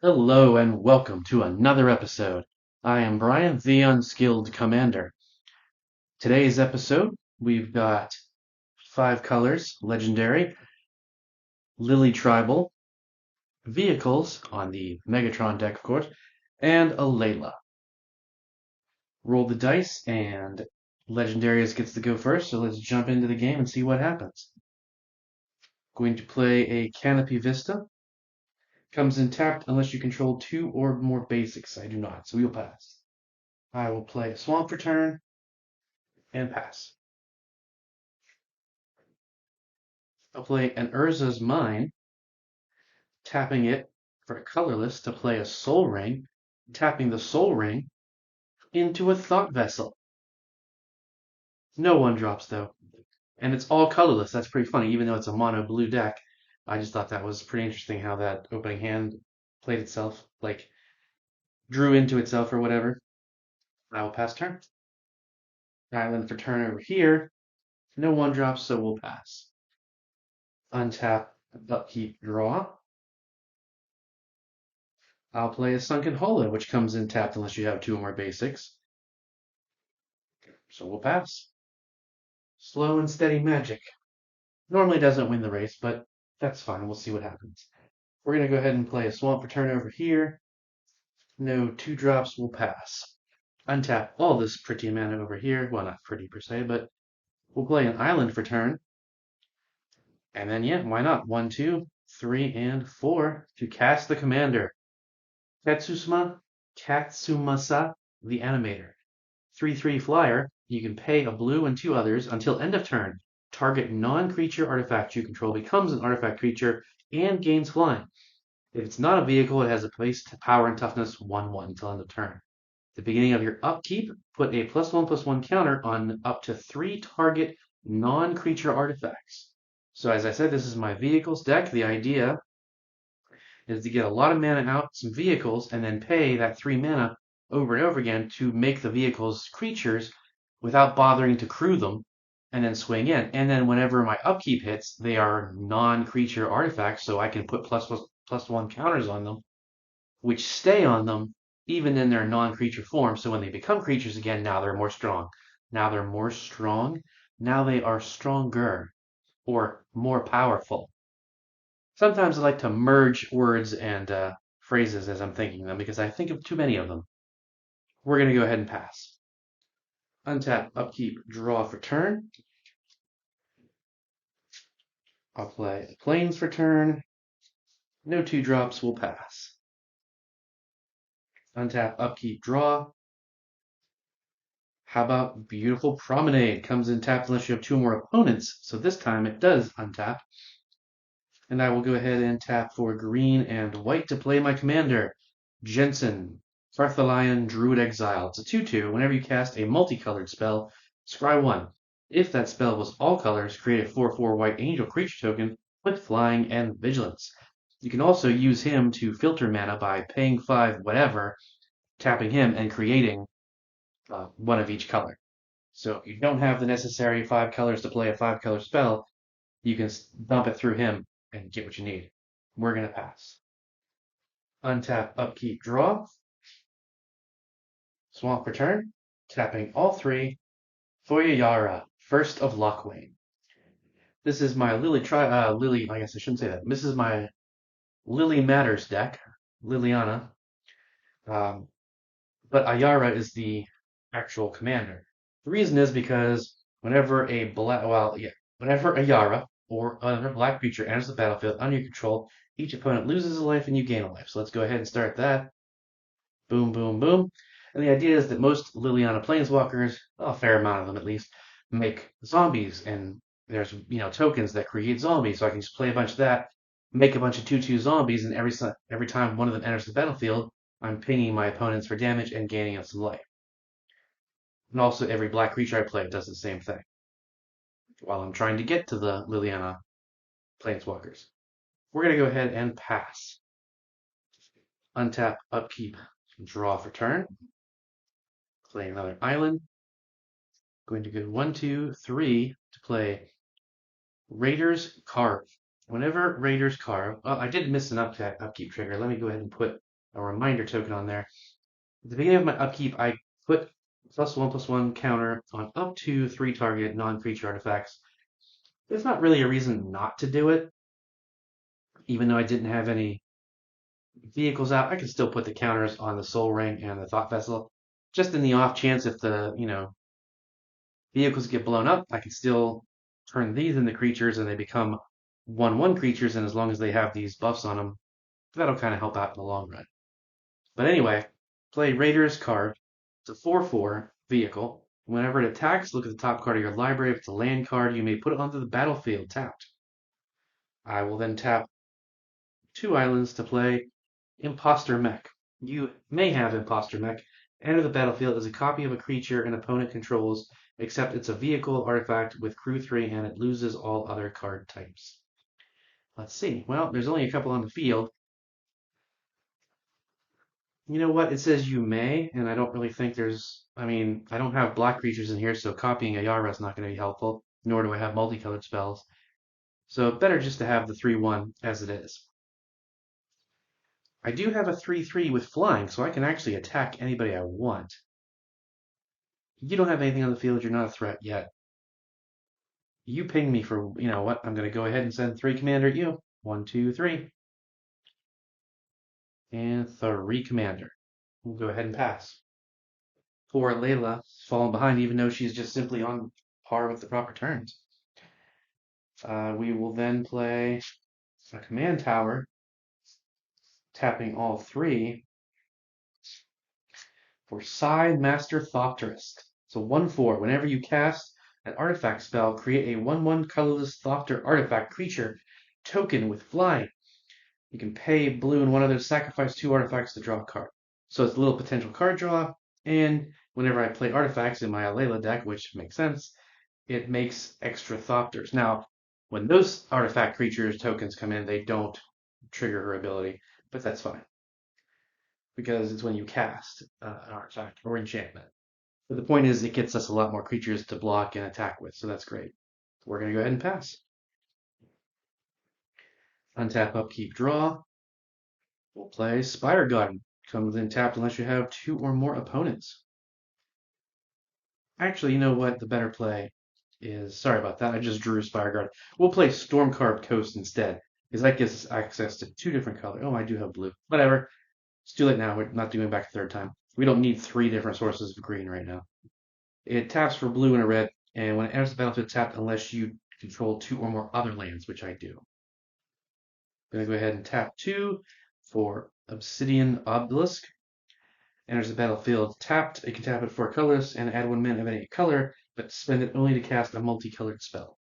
Hello and welcome to another episode. I am Brian, the Unskilled Commander. Today's episode, we've got 5 colors, legendary, Lily Tribal, vehicles on the Megatron deck, of course, and Alela. Roll the dice, and Legendarius gets to go first, so let's jump into the game and see what happens. Going to play a Canopy Vista. Comes in tapped unless you control 2 or more basics. I do not, so we'll pass. I will play a Swamp for turn and pass. I'll play an Urza's Mine, tapping it for a colorless to play a Soul Ring, tapping the Soul Ring into a Thought Vessel. No one drops though. And it's all colorless. That's pretty funny, even though it's a mono blue deck. I just thought that was pretty interesting how that opening hand played itself, like drew into itself or whatever. I will pass turn. Island for turn over here. No one drops, so we'll pass. Untap, upkeep, draw. I'll play a Sunken Hollow, which comes in tapped unless you have 2 or more basics. So we'll pass. Slow and steady magic. Normally doesn't win the race, but that's fine. We'll see what happens. We're going to go ahead and play a Swamp Return over here. No 2 drops, we'll pass. Untap all this pretty mana over here. Well, not pretty per se, but we'll play an Island for turn. And then, yeah, why not? 1, 2, 3, and 4 to cast the commander. Katsumasa, the Animator. 3/3 flyer, you can pay a blue and 2 others until end of turn. Target non-creature artifact you control becomes an artifact creature and gains flying. If it's not a vehicle, it has a base power and toughness 1/1 until end of turn. At the beginning of your upkeep, put a +1/+1 counter on up to 3 target non-creature artifacts. So as I said, this is my vehicles deck. The idea is to get a lot of mana out, some vehicles, and then pay that 3 mana over and over again to make the vehicles creatures without bothering to crew them and then swing in. And then whenever my upkeep hits, they are non-creature artifacts, so I can put +1 counters on them, which stay on them even in their non-creature form. So when they become creatures again, now they're more strong. Now they're more strong. Now they are stronger or more powerful. Sometimes I like to merge words and phrases as I'm thinking them because I think of too many of them. We're going to go ahead and pass. Untap, upkeep, draw for turn. I'll play Plains for turn. No 2 drops, will pass. Untap, upkeep, draw. How about Beautiful Promenade? Comes in tapped unless you have 2 more opponents, so this time it does untap. And I will go ahead and tap for green and white to play my commander, Jensen, Carthalion Druid Exile. It's a 2/2. Whenever you cast a multicolored spell, scry 1. If that spell was all colors, create a 4/4 white angel creature token with flying and vigilance. You can also use him to filter mana by paying 5 whatever, tapping him, and creating 1 of each color. So if you don't have the necessary 5 colors to play a 5-color spell, you can dump it through him and get what you need. We're going to pass. Untap, upkeep, draw. Swamp return. Tapping all 3 for Yara, First of Lockwane. This is my Lily, I guess I shouldn't say that. This is my Lily Matters deck, Liliana. But Ayara is the actual commander. The reason is because whenever whenever Ayara or another black creature enters the battlefield under your control, each opponent loses a life and you gain a life. So let's go ahead and start that. Boom, boom, boom. And the idea is that most Liliana Planeswalkers, a fair amount of them at least, make zombies, and there's tokens that create zombies. So I can just play a bunch of that, make a bunch of 2/2 zombies, and every time one of them enters the battlefield, I'm pinging my opponents for damage and gaining some life. And also every black creature I play does the same thing. While I'm trying to get to the Liliana Planeswalkers. We're going to go ahead and pass. Untap, upkeep, draw for turn. Play another island. Going to go 1, 2, 3 to play Raiders Carve. Whenever Raiders Carve, I did miss an upkeep trigger. Let me go ahead and put a reminder token on there. At the beginning of my upkeep, I put +1/+1 counter on up to 3 target non-creature artifacts. There's not really a reason not to do it, even though I didn't have any vehicles out. I can still put the counters on the Soul Ring and the Thought Vessel, just in the off chance if the vehicles get blown up, I can still turn these into creatures and they become 1/1 creatures, and as long as they have these buffs on them, that'll kind of help out in the long run. But anyway, play Raider's card. It's a 4/4 vehicle. Whenever it attacks, look at the top card of your library. If it's a land card, you may put it onto the battlefield tapped. I will then tap 2 islands to play Imposter Mech. You may have Imposter Mech enter the battlefield as a copy of a creature an opponent controls, except it's a vehicle artifact with crew 3 and it loses all other card types. Let's see. Well, there's only a couple on the field. You know what? It says you may, and I don't really think there's. I mean, I don't have black creatures in here, so copying a Yara is not going to be helpful, nor do I have multicolored spells. So better just to have the 3/1 as it is. I do have a 3/3 with flying, so I can actually attack anybody I want. You don't have anything on the field, you're not a threat yet. You ping me for, you know what, I'm going to go ahead and send 3 commander at you. 1, 2, 3. And 3 commander. We'll go ahead and pass. Poor Alela falling behind, even though she's just simply on par with the proper turns. We will then play a command tower, tapping all 3 for Psi Master Thopterist. So 1/4. Whenever you cast an artifact spell, create a 1/1 colorless Thopter artifact creature token with flying. You can pay blue and 1 other, sacrifice 2 artifacts to draw a card. So it's a little potential card draw, and whenever I play artifacts in my Alela deck, which makes sense, it makes extra Thopters. Now, when those artifact creatures tokens come in, they don't trigger her ability, but that's fine because it's when you cast an artifact or enchantment. But the point is, it gets us a lot more creatures to block and attack with, so that's great. We're going to go ahead and pass. Untap, upkeep, draw. We'll play Spider Garden. Comes in tapped unless you have 2 or more opponents. Actually, you know what? The better play is, sorry about that, I just drew Spire Guard. We'll play Stormcarved Coast instead, because that gives us access to 2 different colors. Oh, I do have blue. Whatever. It's too late now. We're not doing it back a third time. We don't need 3 different sources of green right now. It taps for blue and a red, and when it enters the battlefield, tapped unless you control 2 or more other lands, which I do. I'm going to go ahead and tap 2 for Obsidian Obelisk. Enters the battlefield tapped. It can tap it for a colorless and add 1 mana of any color, but spend it only to cast a multicolored spell.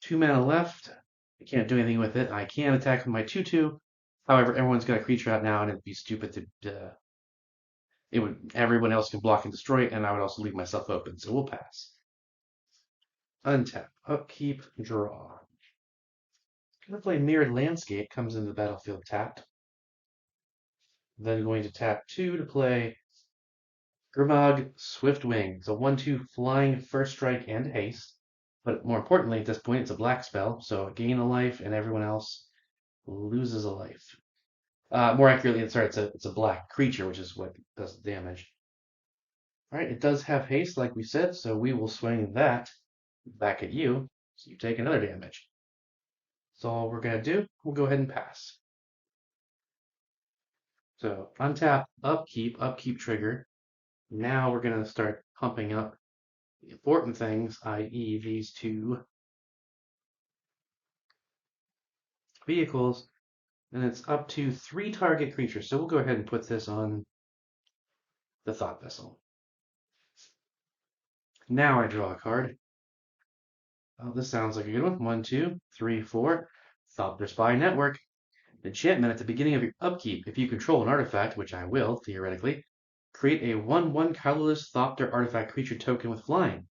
2 mana left. I can't do anything with it. I can attack with my 2/2. However, everyone's got a creature out now, and it'd be stupid to. Everyone else can block and destroy it, and I would also leave myself open. So we'll pass. Untap, upkeep, draw. Gonna play Mirrored Landscape. Comes into the battlefield tapped. Then going to tap 2 to play Grimog Swiftwing. It's a 1/2 flying, first strike, and haste. But more importantly, at this point, it's a black spell, so gain a life, and everyone else loses a life. More accurately, sorry, it's a black creature, which is what does the damage. All right, it does have haste, like we said, so we will swing that back at you, so you take another damage. That's all we're gonna do. We'll go ahead and pass. So untap, upkeep trigger. Now we're gonna start pumping up the important things, i.e. these 2 vehicles, and it's up to 3 target creatures. So we'll go ahead and put this on the Thought Vessel. Now I draw a card. Oh, this sounds like a good one. 1, 2, 3, 4. Thopter Spy Network. Enchantment at the beginning of your upkeep. If you control an artifact, which I will, theoretically, create a 1/1 colorless Thopter artifact creature token with flying.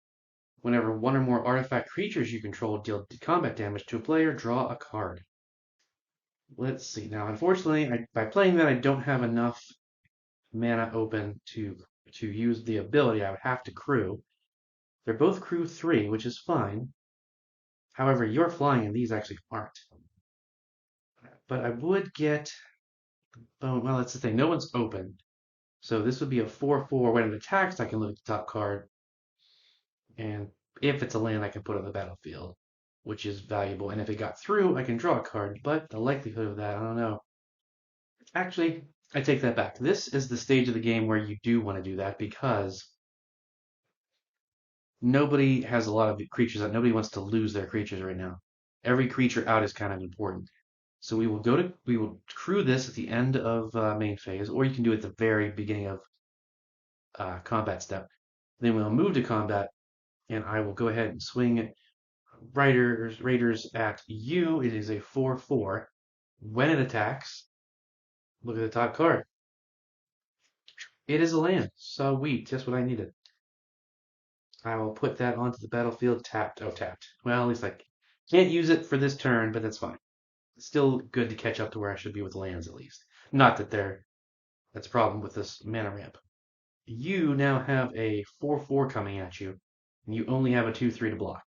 Whenever 1 or more artifact creatures you control deal combat damage to a player, draw a card. Let's see. Now, unfortunately, by playing that, I don't have enough mana open to use the ability. I would have to crew. They're both crew 3, which is fine. However, you're flying and these actually aren't. But I would get Oh, well, that's the thing. No one's open. So this would be a 4/4. When it attacks, I can look at the top card. And if it's a land, I can put on the battlefield, which is valuable. And if it got through, I can draw a card. But the likelihood of that, I don't know. Actually, I take that back. This is the stage of the game where you do want to do that because nobody has a lot of creatures that nobody wants to lose their creatures right now. Every creature out is kind of important. So we will crew this at the end of main phase, or you can do it at the very beginning of combat step. Then we'll move to combat, and I will go ahead and swing Raiders at you. It is a 4/4. When it attacks, look at the top card. It is a land. Sweet, just what I needed. I will put that onto the battlefield tapped. Oh, tapped. Well, at least I can't use it for this turn, but that's fine. It's still good to catch up to where I should be with lands, at least. Not that that's a problem with this mana ramp. You now have a 4/4 coming at you, and you only have a 2/3 to block.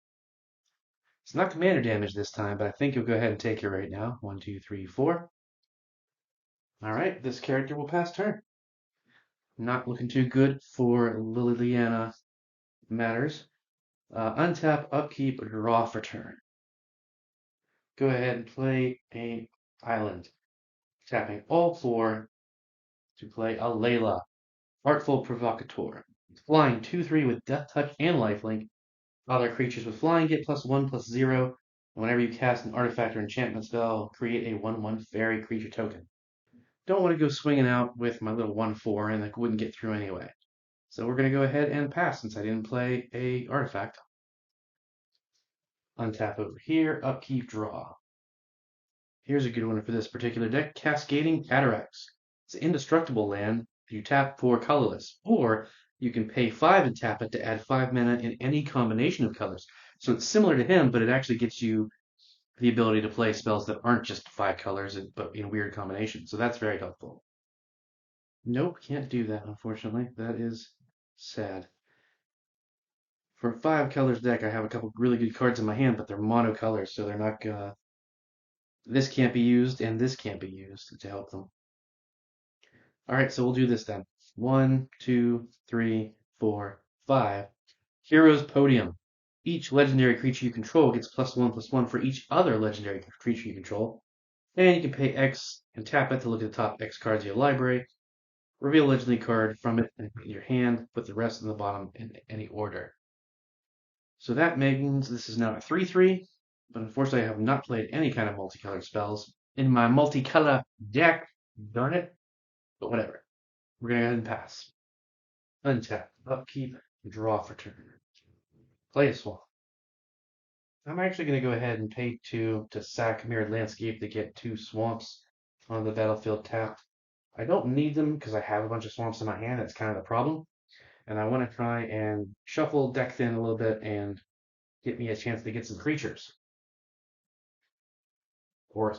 It's not commander damage this time, but I think you'll go ahead and take it right now. 1, 2, 3, 4. All right, this character will pass turn. Not looking too good for Liliana matters. Untap, upkeep, draw for turn. Go ahead and play an island. Tapping all 4 to play Alela, Artful Provocateur. Flying 2/3 with Death Touch and Lifelink. Other creatures with flying get +1/+0. And whenever you cast an artifact or enchantment spell, create a 1/1 fairy creature token. Don't want to go swinging out with my little 1/4 and it wouldn't get through anyway. So we're going to go ahead and pass since I didn't play a artifact. Untap over here, upkeep, draw. Here's a good one for this particular deck, Cascading Cataracts. It's an indestructible land. You tap for colorless, or you can pay 5 and tap it to add 5 mana in any combination of colors. So it's similar to him, but it actually gets you the ability to play spells that aren't just 5 colors, but in weird combinations. So that's very helpful. Nope, can't do that, unfortunately. That is sad. For a 5 colors deck, I have a couple really good cards in my hand, but they're monocolors, so they're not gonna. This can't be used, and this can't be used to help them. All right, so we'll do this then. 1, 2, 3, 4, 5. Hero's Podium. Each legendary creature you control gets +1/+1 for each other legendary creature you control. And you can pay X and tap it to look at the top X cards of your library. Reveal a legendary card from it in your hand. Put the rest in the bottom in any order. So that means this is now a 3/3. But unfortunately, I have not played any kind of multicolored spells in my multicolor deck. Darn it. But whatever. We're going to go ahead and pass. Untap, upkeep, draw for turn. Play a swamp. I'm actually going to go ahead and pay 2 to sack Mirrored Landscape to get 2 swamps on the battlefield tapped. I don't need them because I have a bunch of swamps in my hand. That's kind of the problem. And I want to try and shuffle deck thin a little bit and get me a chance to get some creatures. Or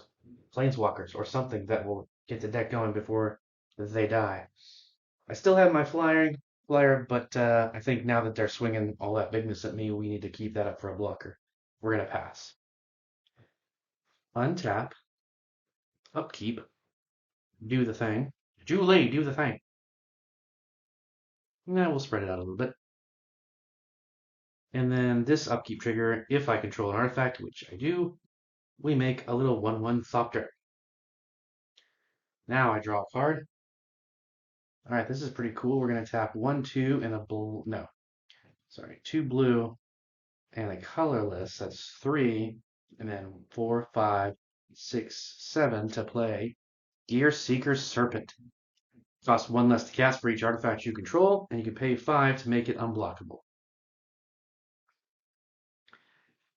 Planeswalkers or something that will get the deck going before they die. I still have my flyer, but I think now that they're swinging all that bigness at me, we need to keep that up for a blocker. We're going to pass. Untap. Upkeep. Do the thing. Julie, do the thing. Now we'll spread it out a little bit. And then this upkeep trigger, if I control an artifact, which I do, we make a little 1/1 Thopter. Now I draw a card. All right, this is pretty cool. We're going to tap 1, 2, and a blue. No, sorry, 2 blue and a colorless. That's 3, and then 4, 5, 6, 7 to play Gear Seeker's Serpent. Costs 1 less to cast for each artifact you control, and you can pay 5 to make it unblockable.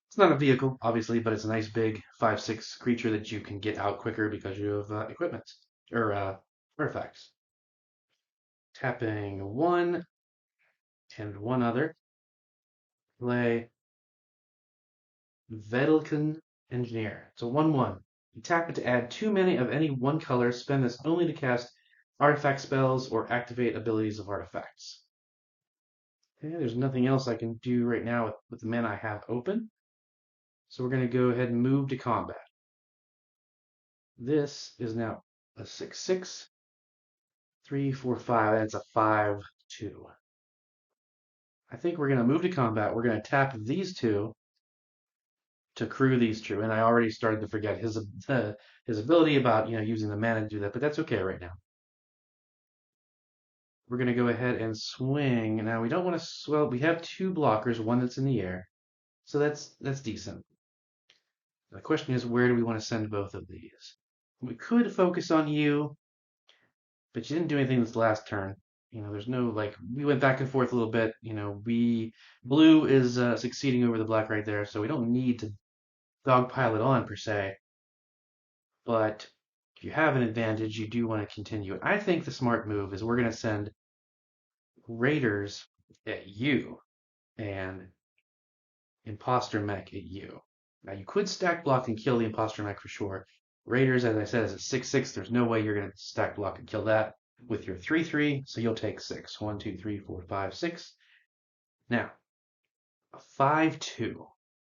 It's not a vehicle, obviously, but it's a nice big 5/6 creature that you can get out quicker because you have equipment or artifacts. Tapping 1 and 1 other. Play Vedalken Engineer. It's a 1/1. You tap it to add 2 mana of any one color. Spend this only to cast artifact spells or activate abilities of artifacts. Okay, there's nothing else I can do right now with the mana I have open. So we're going to go ahead and move to combat. This is now a 6/6, 3, 4, 5. That's a 5/2. I think we're going to move to combat. We're going to tap these two to crew these two. And I already started to forget his ability about using the mana to do that, but that's okay right now. We're going to go ahead and swing. Now we don't want to. Well, we have two blockers, one that's in the air, so that's decent. The question is, where do we want to send both of these? We could focus on you, but you didn't do anything this last turn. There's no we went back and forth a little bit. Blue is succeeding over the black right there, so we don't need to dogpile it on per se. But if you have an advantage, you do want to continue it. I think the smart move is we're going to send Raiders at you and Imposter Mech at you. Now you could stack block and kill the Imposter Mech for sure. Raiders, as I said, is a 6/6. There's no way you're going to stack block and kill that with your 3/3, so you'll take 6. 1, 2, 3, 4, 5, 6. Now, a 5/2.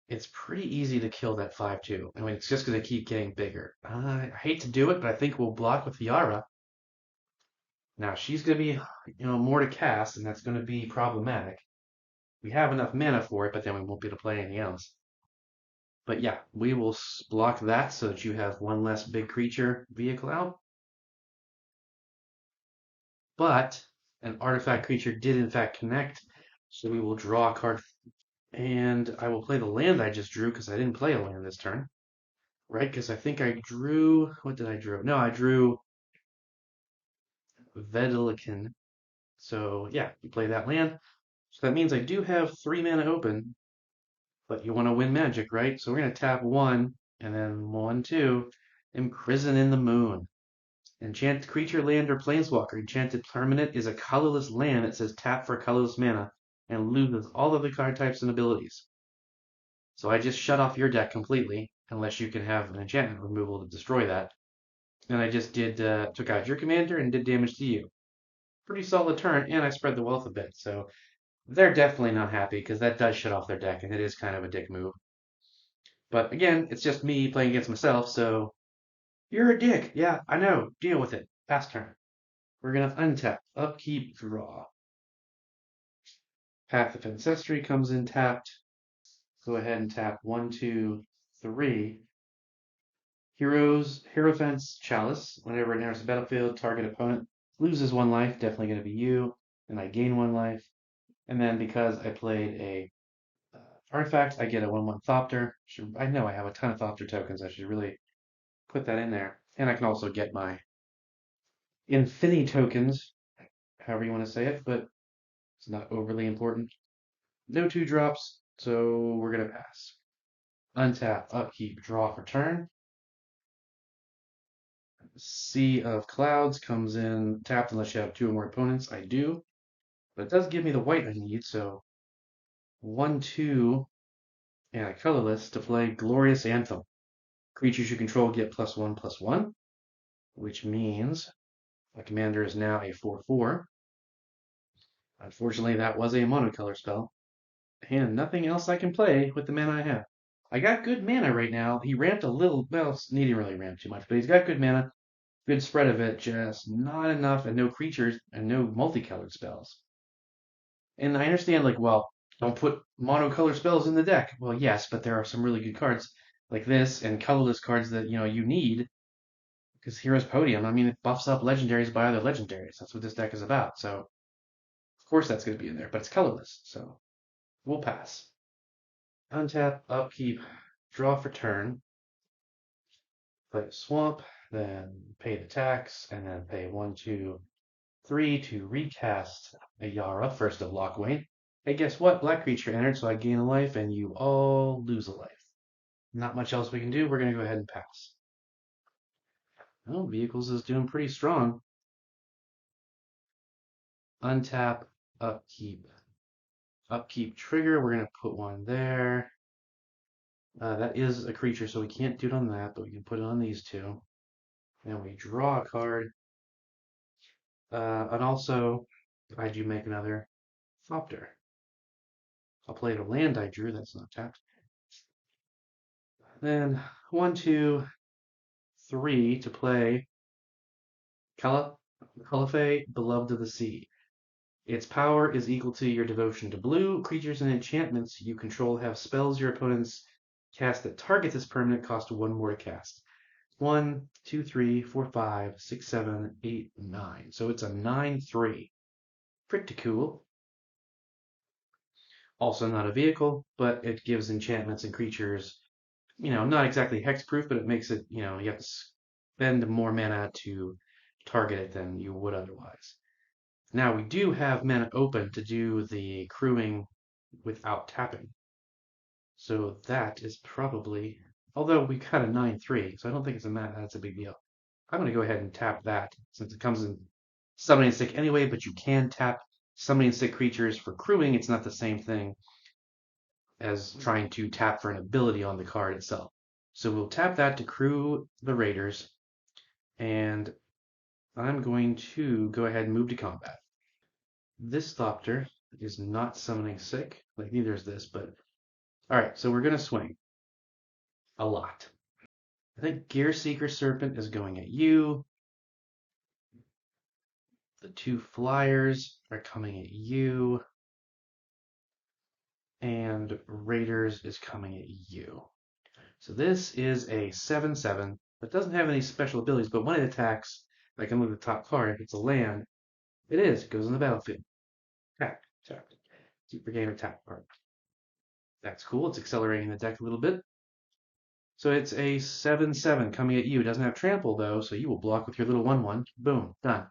It's pretty easy to kill that 5/2. I mean, it's just going to keep getting bigger. I hate to do it, but I think we'll block with Yara. Now, she's going to be, more to cast, and that's going to be problematic. We have enough mana for it, but then we won't be able to play anything else. But yeah, we will block that so that you have one less big creature vehicle out. But an artifact creature did in fact connect, so we will draw a card. And I will play the land I just drew because I didn't play a land this turn. Right? Because I think I drew. What did I draw? No, I drew Vedelican. So yeah, you play that land. So that means I do have 3 mana open, but you want to win magic, right? So we're going to tap 1, and then 1, 2, Imprison in the Moon. Enchanted creature, land, or planeswalker. Enchanted permanent is a colorless land that says tap for colorless mana and loses all other card types and abilities. So I just shut off your deck completely, unless you can have an enchantment removal to destroy that. And I just took out your commander and did damage to you. Pretty solid turn, and I spread the wealth a bit. So they're definitely not happy because that does shut off their deck, and it is kind of a dick move. But again, it's just me playing against myself, so you're a dick. Yeah, I know. Deal with it. Pass turn. We're going to untap, upkeep, draw. Path of Ancestry comes in tapped. Go ahead and tap 1, 2, 3. Hierophant's Chalice. Whenever it enters the battlefield, target opponent loses 1 life. Definitely going to be you. And I gain 1 life. And then because I played a artifact, I get a 1/1 Thopter. I know I have a ton of Thopter tokens. I should really put that in there. And I can also get my Infinity tokens, however you want to say it, but it's not overly important. No 2-drops, so we're going to pass. Untap, upkeep, draw for turn. Sea of Clouds comes in tapped unless you have 2 or more opponents. I do. But it does give me the white I need, so 1, 2, and a colorless to play Glorious Anthem. Creatures you control get +1/+1, which means my commander is now a 4/4. Unfortunately, that was a monocolor spell, and nothing else I can play with the mana I have. I got good mana right now. He ramped a little, well, he didn't really ramp too much, but he's got good mana, good spread of it, just not enough, and no creatures, and no multicolored spells. And I understand, well, don't put monocolor spells in the deck. Well, yes, but there are some really good cards like this and colorless cards that, you need. Because Hero's Podium, I mean, it buffs up legendaries by other legendaries. That's what this deck is about. So, of course that's going to be in there, but it's colorless. So, we'll pass. Untap, upkeep, draw for turn. Play a swamp, then pay the tax, and then pay 1, 2, 3 to recast a Yara, first of Lockwain. Hey, guess what? Black creature entered, so I gain a life, and you all lose a life. Not much else we can do. We're going to go ahead and pass. Oh, Vehicles is doing pretty strong. Untap, upkeep. Upkeep trigger. We're going to put 1 there. That is a creature, so we can't do it on that, but we can put it on these 2. Then we draw a card. And also, I do make another Thopter. I'll play the land I drew. That's not tapped. Then 1, 2, 3 to play Caliphate, Beloved of the Sea. Its power is equal to your devotion to blue. Creatures and enchantments you control have spells your opponents cast that target this permanent cost 1 more to cast. 1, 2, 3, 4, 5, 6, 7, 8, 9. So it's a 9/3. Pretty cool. Also not a vehicle, but it gives enchantments and creatures, not exactly hexproof, but it makes it, you have to spend more mana to target it than you would otherwise. Now we do have mana open to do the crewing without tapping. So that is probably, although we got a 9/3, so I don't think that's a big deal. I'm going to go ahead and tap that since it comes in summoning stick anyway, but you can tap summoning stick creatures for crewing. It's not the same thing as trying to tap for an ability on the card itself. So we'll tap that to crew the raiders, and I'm going to go ahead and move to combat. This Thopter is not summoning sick, like neither is this, but alright, so we're going to swing a lot. I think Gear Seeker Serpent is going at you. The 2 flyers are coming at you. And Raiders is coming at you. So this is a 7/7 that doesn't have any special abilities, but when it attacks, like I move the top card, if it's a land, it goes on the battlefield. Attack, attack. Keep your game attack card. That's cool. It's accelerating the deck a little bit. So it's a 7/7 coming at you. It doesn't have trample though, so you will block with your little 1/1. Boom, done.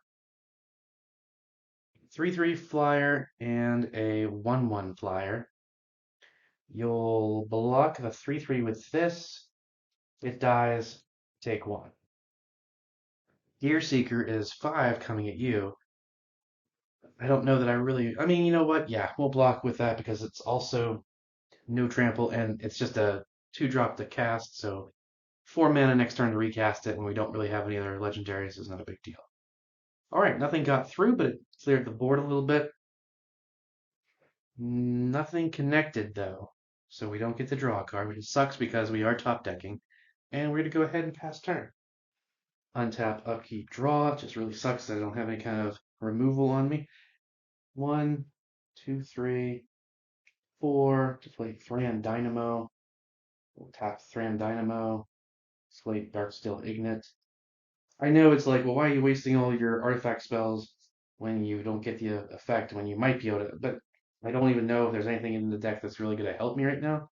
3/3 flyer and a 1/1 flyer. You'll block the 3/3 with this. It dies. Take 1. Gear Seeker is 5 coming at you. I don't know that I mean, you know what? Yeah, we'll block with that because it's also no trample and it's just a 2-drop to cast, so 4 mana next turn to recast it, and we don't really have any other legendaries, is not a big deal. Alright, nothing got through, but it cleared the board a little bit. Nothing connected, though, so we don't get to draw a card, which sucks because we are top decking, and we're going to go ahead and pass turn. Untap, upkeep, draw. It just really sucks that I don't have any kind of removal on me. 1, 2, 3, 4 to play Thran Dynamo. We'll tap Thran Dynamo. Slate Darksteel Ignite. I know it's like, well, why are you wasting all your artifact spells when you don't get the effect when you might be able to? But I don't even know if there's anything in the deck that's really going to help me right now,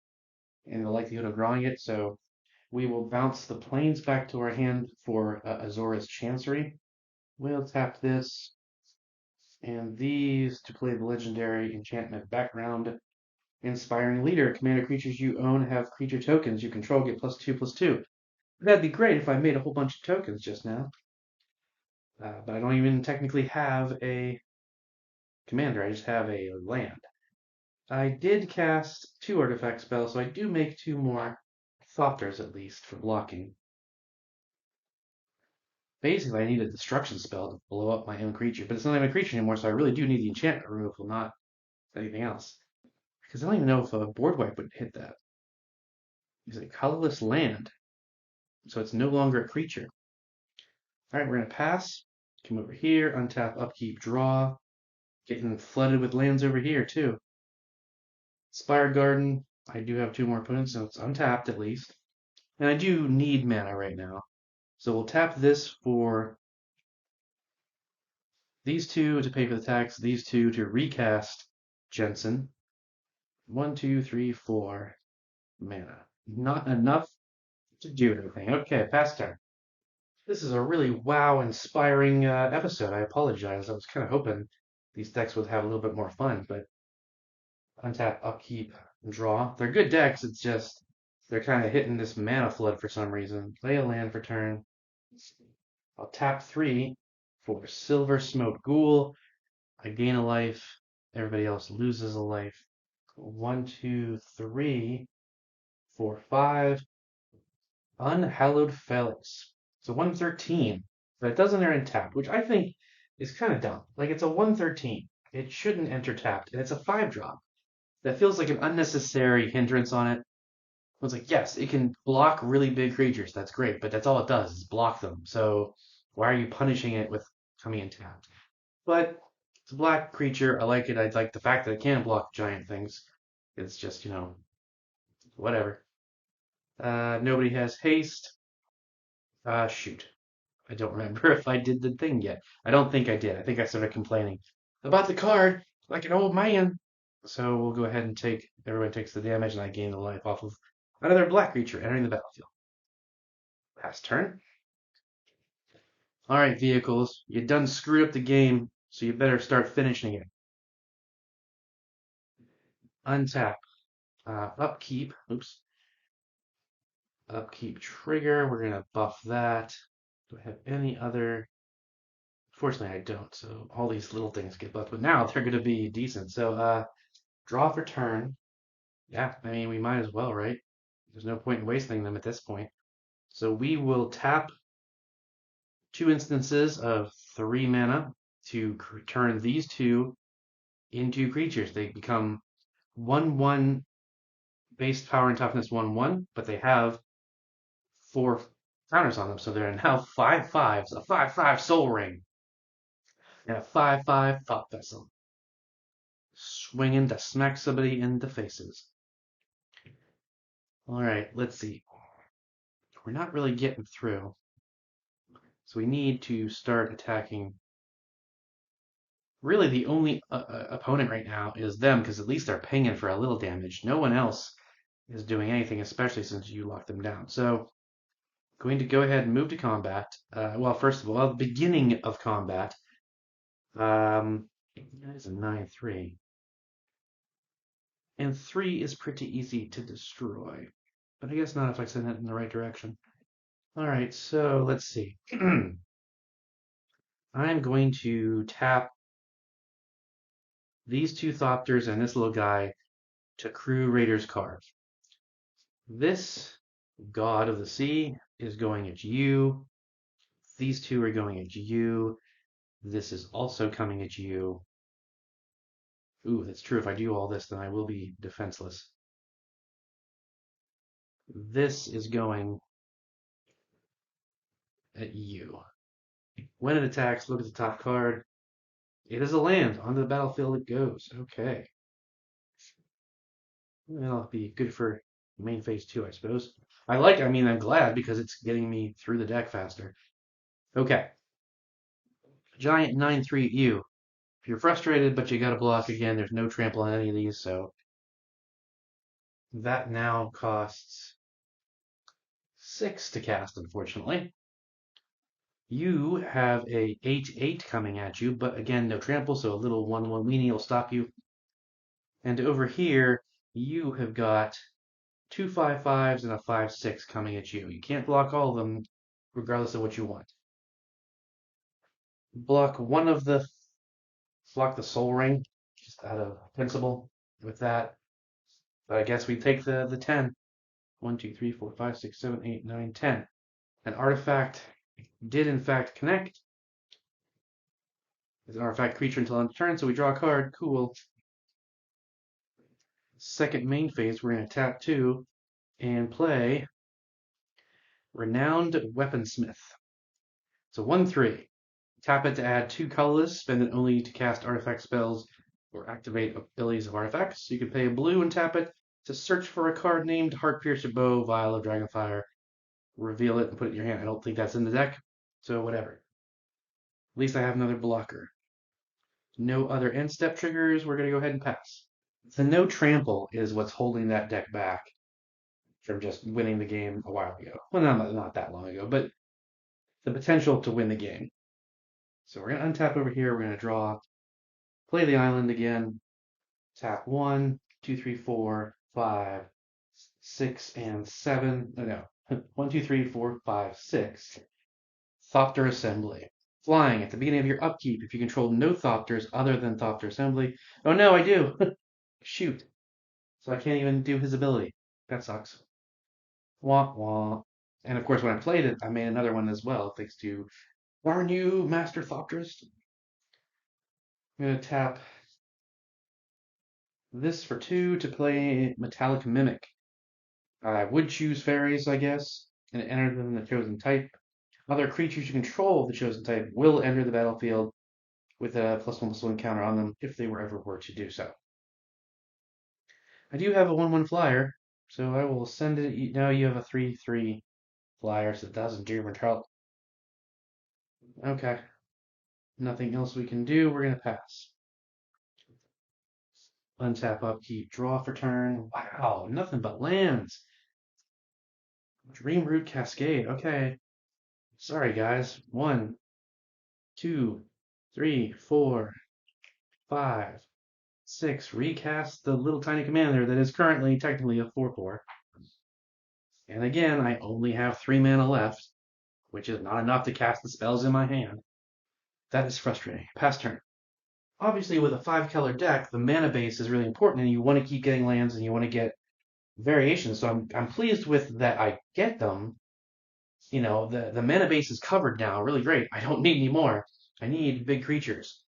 and the likelihood of drawing it. So we will bounce the planes back to our hand for Azorius Chancery. We'll tap this and these to play the legendary enchantment background. Inspiring Leader. Commander creatures you own have creature tokens you control get +2/+2. That'd be great if I made a whole bunch of tokens just now. But I don't even technically have a commander. I just have a land. I did cast 2 artifact spells, so I do make 2 more Thopters at least for blocking. Basically, I need a destruction spell to blow up my own creature, but it's not even a creature anymore, so I really do need the enchantment removal, not anything else. Because I don't even know if a board wipe would hit that. It's a colorless land, so it's no longer a creature. All right, we're going to pass. Come over here, untap, upkeep, draw. Getting flooded with lands over here, too. Spire Garden. I do have 2 more opponents, so it's untapped at least. And I do need mana right now. So we'll tap this for these 2 to pay for the tax, these 2 to recast Jensen. 1, 2, 3, 4 mana. Not enough to do anything. Okay, pass turn. This is a really wow-inspiring episode. I apologize. I was kind of hoping these decks would have a little bit more fun, but untap, upkeep, draw. They're good decks. It's just they're kind of hitting this mana flood for some reason. Play a land for turn. I'll tap 3 for Silver Smoke Ghoul. I gain a life. Everybody else loses a life. 1, 2, 3, 4, 5. Unhallowed Felix. It's a 1/13, but it doesn't enter in tapped, which I think is kind of dumb. Like, it's a 1/13. It shouldn't enter tapped, and it's a 5-drop. That feels like an unnecessary hindrance on it. It's like, yes, it can block really big creatures. That's great, but that's all it does is block them. So Why are you punishing it with coming in tapped? But it's a black creature. I like it. I like the fact that it can block giant things. It's just, whatever. Nobody has haste. Shoot. I don't remember if I did the thing yet. I don't think I did. I think I started complaining about the card like an old man. So we'll go ahead and everybody takes the damage, and I gain the life off of another black creature entering the battlefield. Pass turn. All right, vehicles. You done screwed up the game, so you better start finishing it. Untap. Upkeep. Oops. Upkeep trigger. We're going to buff that. Do I have any other? Fortunately, I don't. So all these little things get buffed, but now they're going to be decent. So draw for turn. Yeah, I mean, we might as well, right? There's no point in wasting them at this point. So we will tap 2 instances of 3 mana to turn these two into creatures. They become 1/1 base power and toughness 1/1, but they have 4 counters on them. So they're now 5/5s, a 5/5 Soul Ring, and a 5/5 Thought Vessel. Swinging to smack somebody in the faces. All right, let's see. We're not really getting through. So we need to start attacking. Really, the only opponent right now is them, because at least they're paying for a little damage. No one else is doing anything, especially since you locked them down. So, going to go ahead and move to combat. Well, first of all, the beginning of combat. That is a 9/3. And 3 is pretty easy to destroy. But I guess not if I send it in the right direction. All right, so let's see. I'm going to tap these 2 Thopters and this little guy to Crew Raider's Carve. This God of the Sea is going at you. These 2 are going at you. This is also coming at you. Ooh, that's true. If I do all this, then I will be defenseless. This is going at you. When it attacks, look at the top card. It is a land. Onto the battlefield it goes. Okay. That'll be good for main phase 2, I suppose. I'm glad because it's getting me through the deck faster. Okay. Giant 9/3 at you. If you're frustrated, but you got to block again, there's no trample on any of these, so that now costs 6 to cast, unfortunately. You have a 8/8 coming at you, but again, no trample, so a little 1/1 weenie will stop you. And over here, you have got 2 5/5s and a 5/6 coming at you. You can't block all of them, regardless of what you want. Block the Soul Ring, just out of principle with that. But I guess we take the 10. 1, 2, 3, 4, 5, 6, 7, 8, 9, 10. An artifact did in fact connect. It's an artifact creature until end of turn, so we draw a card. Cool. Second main phase, we're going to tap 2 and play Renowned Weaponsmith. So 1/3. Tap it to add 2 colorless, spend it only to cast artifact spells or activate abilities of artifacts. So you can pay a blue and tap it to search for a card named Heartpiercer Bow, Vial of Dragonfire, reveal it and put it in your hand. I don't think that's in the deck, so whatever. At least I have another blocker. No other end step triggers. We're going to go ahead and pass. The no trample is what's holding that deck back from just winning the game a while ago. Well, not that long ago, but the potential to win the game. So we're going to untap over here. We're going to draw, play the island again, tap 1, 2, 3, 4, 5, 6, and 7. No. 1, 2, 3, 4, 5, 6. Thopter Assembly. Flying at the beginning of your upkeep if you control no Thopters other than Thopter Assembly. Oh no, I do! Shoot. So I can't even do his ability. That sucks. Wah wah. And of course, when I played it, I made another one as well, thanks to our new Master Thopterist. I'm going to tap this for 2 to play Metallic Mimic. I would choose fairies, I guess, and enter them in the chosen type. Other creatures you control of the chosen type will enter the battlefield with a +1/+1 counter on them if they were to do so. I do have a 1/1 flyer, so I will send it. Now you have a 3/3 flyer, so it doesn't do much help. Okay. Nothing else we can do. We're going to pass. Untap, upkeep, draw for turn. Wow, nothing but lands. Dreamroot Cascade. Okay. Sorry, guys. 1, 2, 3, 4, 5, 6. Recast the little tiny commander that is currently technically a 4/4. And again, I only have 3 mana left, which is not enough to cast the spells in my hand. That is frustrating. Pass turn. Obviously, with a 5-color deck, the mana base is really important, and you want to keep getting lands, and you want to get variations. So I'm pleased with that I get them. You know, the mana base is covered now. Really great. I don't need any more. I need big creatures.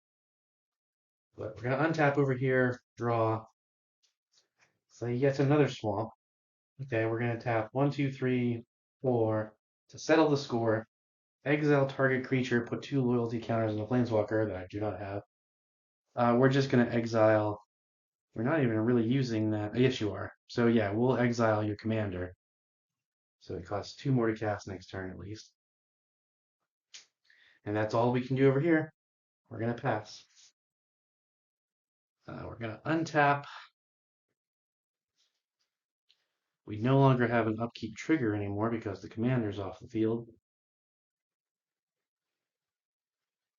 But we're going to untap over here, draw. So yet another swamp. Okay, we're going to tap 1, 2, 3, 4 to settle the score. Exile target creature, put 2 loyalty counters on a Planeswalker that I do not have. We're just going to exile. We're not even really using that. Yes, you are. So yeah, we'll exile your commander. So it costs 2 more to cast next turn at least. And that's all we can do over here. We're going to pass. We're going to untap. We no longer have an upkeep trigger anymore because the commander's off the field.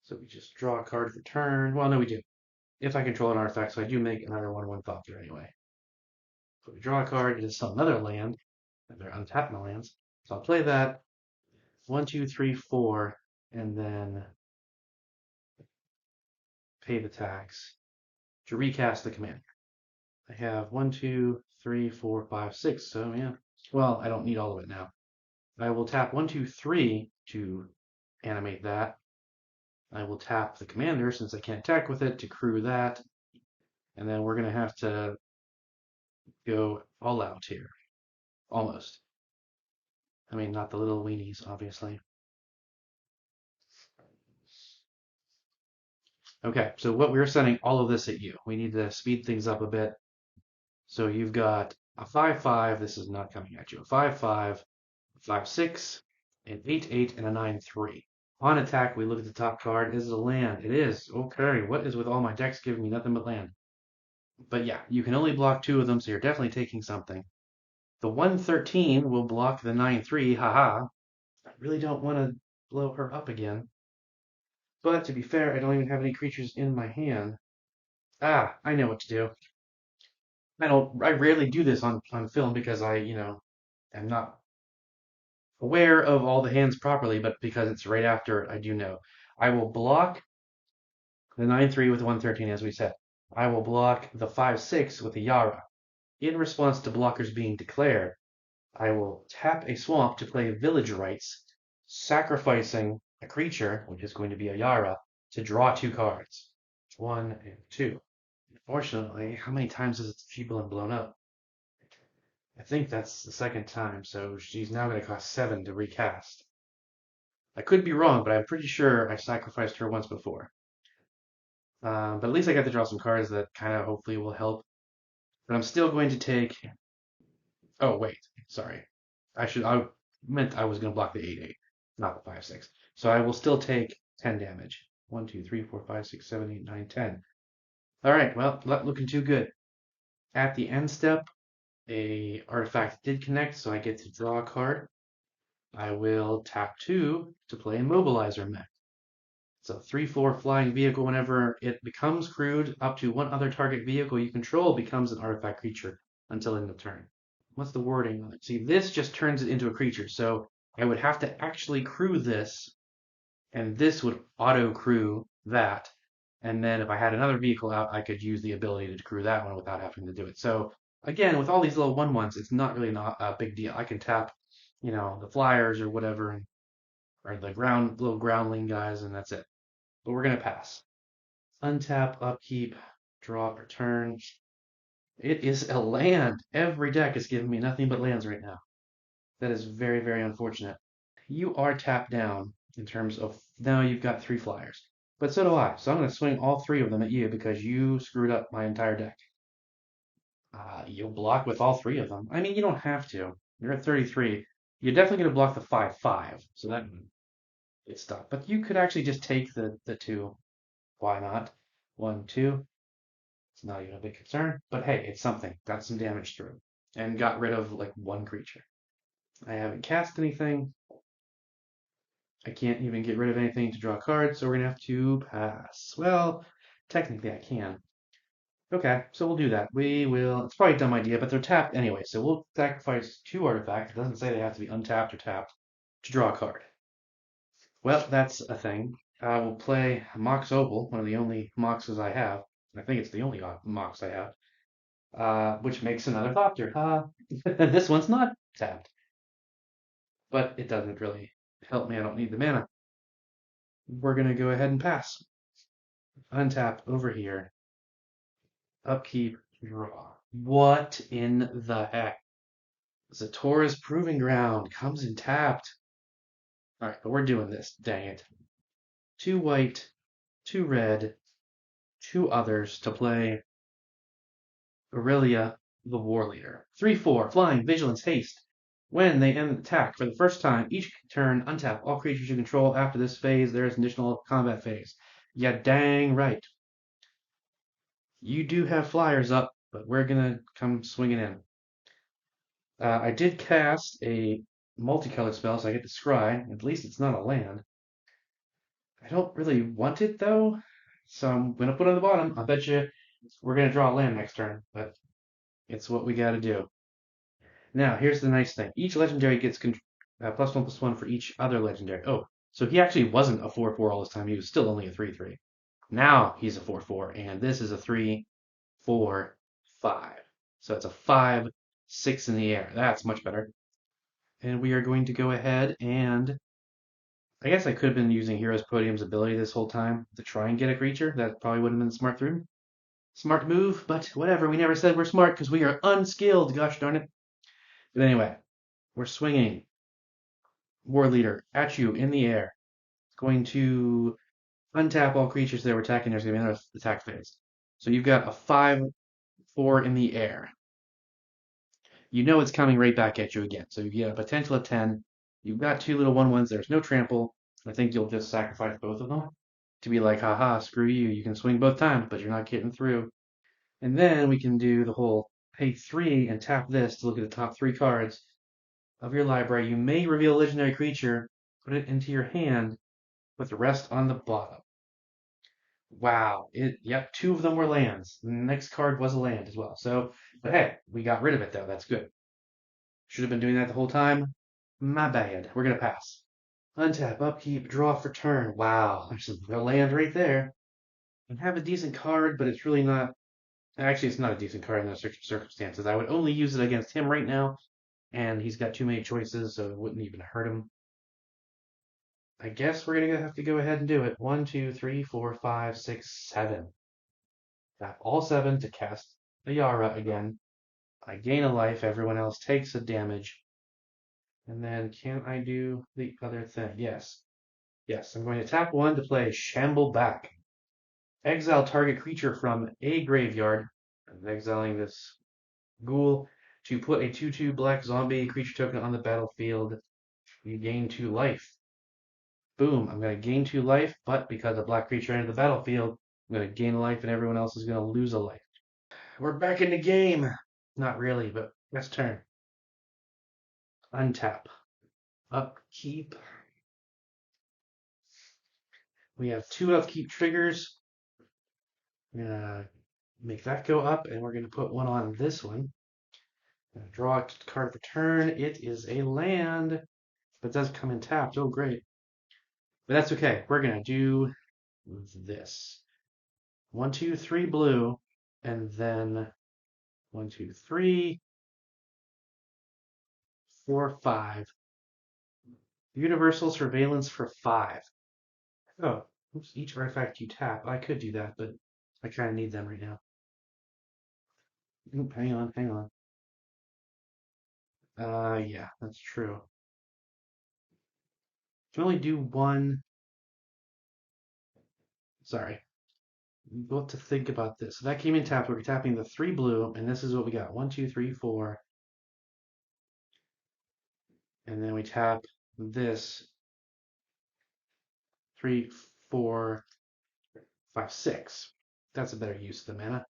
So we just draw a card for turn. Well, no, we do. If I control an artifact, so I do make another 1/1 thought there anyway. So we draw a card. It is another land. They're untap my lands. So I'll play that. 1, 2, 3, 4, and then pay the tax to recast the commander. I have 1, 2, 3, 4, 5, 6. So yeah. Well, I don't need all of it now. I will tap 1, 2, 3 to animate that. I will tap the commander since I can't attack with it to crew that. And then we're going to have to go all out here. Almost. I mean, not the little weenies, obviously. Okay, so what we're sending all of this at you. We need to speed things up a bit. So you've got a 5/5. This is not coming at you. A 5/5, 5/6, an 8/8, and a 9/3. On attack, we look at the top card. Is it a land? It is. Okay, what is with all my decks giving me nothing but land? But yeah, you can only block 2 of them, so you're definitely taking something. The 1/13 will block the 9/3. Haha. I really don't want to blow her up again. But to be fair, I don't even have any creatures in my hand. Ah, I know what to do. I rarely do this on film because I, am not aware of all the hands properly, but because it's right after, I do know. I will block the 9/3 with the 1/13, as we said. I will block the 5/6 with the Yara. In response to blockers being declared, I will tap a swamp to play Village Rites, sacrificing a creature, which is going to be a Yara, to draw 2 cards. 1 and 2. Unfortunately, how many times has she been blown up? I think that's the second time, so she's now going to cost 7 to recast. I could be wrong, but I'm pretty sure I sacrificed her once before. But at least I got to draw some cards that kind of hopefully will help. But I'm still going to take. Oh wait, sorry. I meant I was going to block the 8/8, not the 5/6. So I will still take 10 damage. 1, 2, 3, 4, 5, 6, 7, 8, 9, 10. All right, well, not looking too good. At the end step, a artifact did connect, so I get to draw a card. I will tap 2 to play Immobilizer Mech. It's a 3/4 flying vehicle. Whenever it becomes crewed, up to 1 other target vehicle you control becomes an artifact creature until end of turn. What's the wording on it? See, this just turns it into a creature. So I would have to actually crew this, and this would auto crew that. And then if I had another vehicle out, I could use the ability to crew that one without having to do it. So again, with all these little 1/1s, it's not really not a big deal. I can tap, the flyers or whatever, or the little groundling guys, and that's it. But we're gonna pass. Untap, upkeep, draw, return. It is a land. Every deck is giving me nothing but lands right now. That is very, very unfortunate. you are tapped down in terms of now you've got 3 flyers. But so do I. So I'm going to swing all 3 of them at you because you screwed up my entire deck. You'll block with all 3 of them. I mean, you don't have to. You're at 33. You're definitely going to block the 5/5. So that it's stuck. But you could actually just take the 2. Why not? 1, 2. It's not even a big concern. But hey, it's something. Got some damage through. And got rid of like 1 creature. I haven't cast anything. I can't even get rid of anything to draw cards, so we're gonna have to pass. Well, technically I can. Okay, so we'll do that. We will. It's probably a dumb idea, but they're tapped anyway, so we'll sacrifice 2 artifacts. It doesn't say they have to be untapped or tapped to draw a card. Well, that's a thing. I will play Mox Opal, one of the only Moxes I have. I think it's the only Mox I have, which makes another Thopter. This one's not tapped, but it doesn't really help me. I don't need the mana. We're gonna go ahead and pass. Untap over here. Upkeep, draw. What in the heck? Zatora's Proving Ground comes in tapped. All right, but we're doing this. Dang it. 2 white, 2 red, 2 others to play Alela, the War Leader. 3/4, flying, vigilance, haste. When they end attack for the first time, each turn untap all creatures you control. After this phase, there is an additional combat phase. Yeah, dang right. You do have flyers up, but we're gonna come swinging in. I did cast a multicolored spell, so I get to scry. At least it's not a land. I don't really want it though, so I'm gonna put it on the bottom. I bet you we're gonna draw a land next turn, but it's what we gotta do. Now, here's the nice thing. Each legendary gets +1/+1 for each other legendary. Oh, so he actually wasn't a 4/4 all this time. He was still only a 3/3. Now he's a 4/4, and this is a 3/4/5. So it's a 5/6 in the air. That's much better. And we are going to go ahead and I guess I could have been using Hero's Podium's ability this whole time to try and get a creature. That probably would have been smart move, but whatever. We never said we're smart because we are unskilled. Gosh darn it. But anyway, we're swinging War Leader at you in the air. It's going to untap all creatures that were attacking. There's going to be another attack phase. So you've got a 5/4 in the air. You know it's coming right back at you again. So you get a potential of 10. You've got 2 little 1/1s. There's no trample. I think you'll just sacrifice both of them to be like, haha, screw you. You can swing both times, but you're not getting through. And then we can do the whole pay 3 and tap this to look at the top 3 cards of your library. You may reveal a legendary creature, put it into your hand, with the rest on the bottom. Wow. Yep, 2 of them were lands. The next card was a land as well. So, but hey, we got rid of it though. That's good. Should have been doing that the whole time. My bad. We're gonna pass. Untap, upkeep, draw for turn. Wow, there's a land right there. I have a decent card, but it's really not. Actually, it's not a decent card in those circumstances. I would only use it against him right now, and he's got too many choices, so it wouldn't even hurt him. I guess we're gonna have to go ahead and do it. 1, 2, 3, 4, 5, 6, 7. Got all 7 to cast the Yara again. I gain a life. Everyone else takes a damage. And then can I do the other thing? Yes. Yes, I'm going to tap 1 to play Shamble Back. Exile target creature from a graveyard. I'm exiling this ghoul to put a 2/2 black zombie creature token on the battlefield. You gain 2 life. Boom, I'm going to gain 2 life, but because a black creature entered the battlefield, I'm going to gain a life and everyone else is going to lose a life. We're back in the game. Not really, but next turn. Untap. Upkeep. We have 2 upkeep triggers. I'm going to make that go up, and we're going to put 1 on this one. Draw a card for turn. It is a land, but it does come in tapped. Oh, great. But that's okay. We're going to do this. 1, 2, 3 blue, and then 1, 2, 3, 4, 5. Universal Surveillance for 5. Oh, oops, each artifact you tap. I could do that, but I kind of need them right now. Oop, hang on, hang on. Yeah, that's true. can only do one. Sorry. We'll have to think about this. So that came in tapped. We're tapping the 3 blue, and this is what we got. 1, 2, 3, 4. And then we tap this 3, 4, 5, 6. That's a better use of the mana.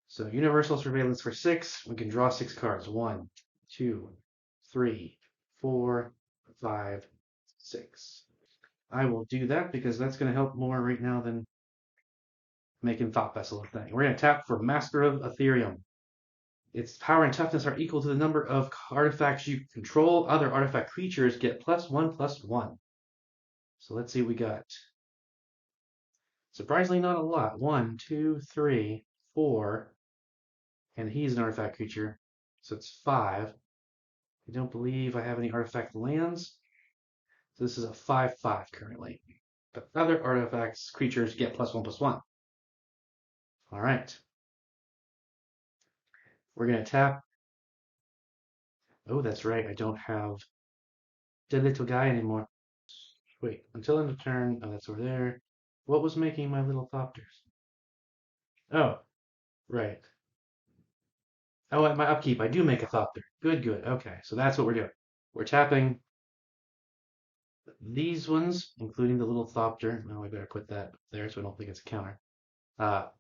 So Universal Surveillance for 6. We can draw 6 cards. 1, 2, 3, 4, 5, 6. I will do that because that's going to help more right now than making Thought Vessel a thing. We're going to tap for Master of Ethereum. Its power and toughness are equal to the number of artifacts you control. Other artifact creatures get +1/+1. So let's see what we got. Surprisingly, not a lot. 1, 2, 3, 4. And he's an artifact creature. So it's 5. I don't believe I have any artifact lands. So this is a 5/5 currently. But other artifacts creatures get +1/+1. All right. We're going to tap. Oh, that's right. I don't have the little guy anymore. Wait, until end of turn. Oh, that's over there. What was making my little thopters? Oh, right. Oh, at my upkeep, I do make a thopter. Good, good. Okay, so that's what we're doing. We're tapping these ones, including the little thopter. Now I better put that there so I don't think it's a counter.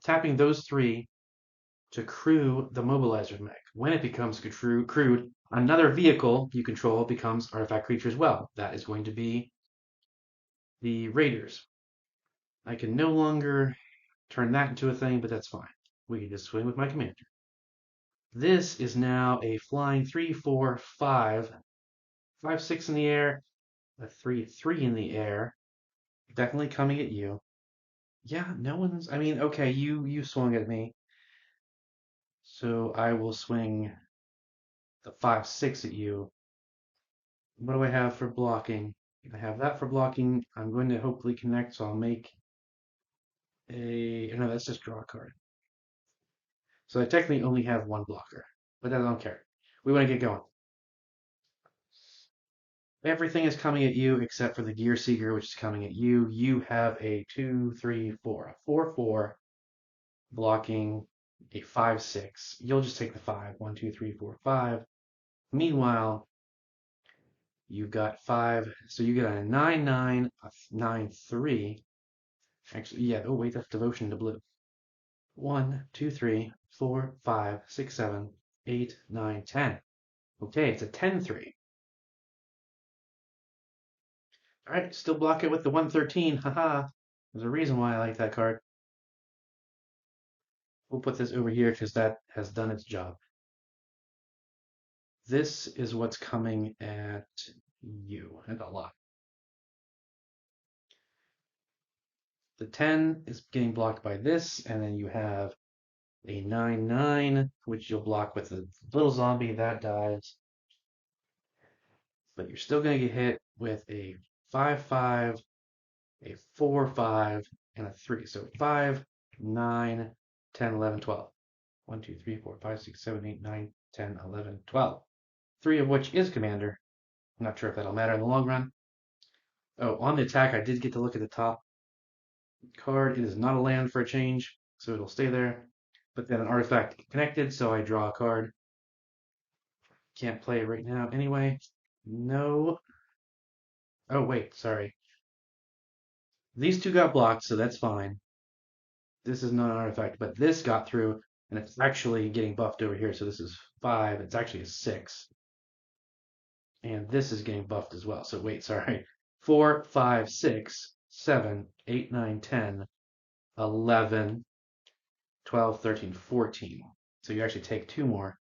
Tapping those 3 to crew the mobilizer mech. When it becomes crewed, another vehicle you control becomes artifact creature as well. That is going to be the raiders. I can no longer turn that into a thing, but that's fine. We can just swing with my commander. This is now a flying 3, 4, 5, 5, 6 in the air, a 3, 3 in the air. Definitely coming at you. Yeah, no one's. I mean, okay, you swung at me, so I will swing the 5, 6 at you. What do I have for blocking? I have that for blocking. I'm going to hopefully connect, so I'll make a. No, that's just draw a card. So I technically only have 1 blocker, but I don't care. We want to get going. Everything is coming at you except for the Gear Seeker, which is coming at you. You have a 2, 3, 4, a 4, 4, blocking a 5, 6. You'll just take the 5. 1, 2, 3, 4, 5. Meanwhile, you've got 5. So you get a 9, 9, a 9, 3. Actually, yeah. Oh, wait, that's Devotion to Blue. 1, 2, 3, 4, 5, 6, 7, 8, 9, 10. Okay, it's a 10, 3. All right, still block it with the 113. Haha. There's a reason why I like that card. We'll put this over here because that has done its job. This is what's coming at you, and a lot. The 10 is getting blocked by this, and then you have a 9, 9, which you'll block with a little zombie. That dies. But you're still going to get hit with a 5, 5, a 4, 5, and a 3. So 5, 9, 10, 11, 12. 1, 2, 3, 4, 5, 6, 7, 8, 9, 10, 11, 12. 3 of which is Commander. I'm not sure if that'll matter in the long run. Oh, on the attack, I did get to look at the top card. It is not a land for a change, so it'll stay there. But then an artifact connected, so I draw a card. Can't play it right now anyway. No. Oh, wait, sorry. These 2 got blocked, so that's fine. This is not an artifact, but this got through, and it's actually getting buffed over here. So this is 5. It's actually a 6. And this is getting buffed as well. So wait, sorry. 4, 5, 6, 7, 8, 9, 10, 11, 12, 13, 14. So you actually take 2 more.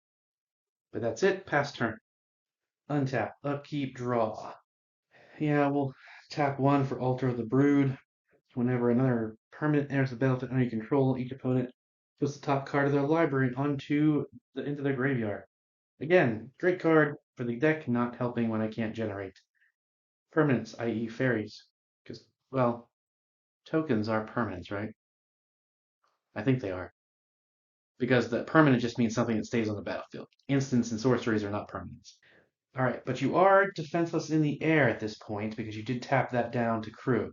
But that's it. Pass turn. Untap. Upkeep. Draw. Yeah, we'll tap 1 for Altar of the Brood. Whenever another permanent enters the battlefield under your control, each opponent puts the top card of their library into their graveyard. Again, great card for the deck, not helping when I can't generate permanents, i.e. fairies. Because, well, tokens are permanents, right? I think they are. Because the permanent just means something that stays on the battlefield. Instants and sorceries are not permanents. All right, but you are defenseless in the air at this point because you did tap that down to crew.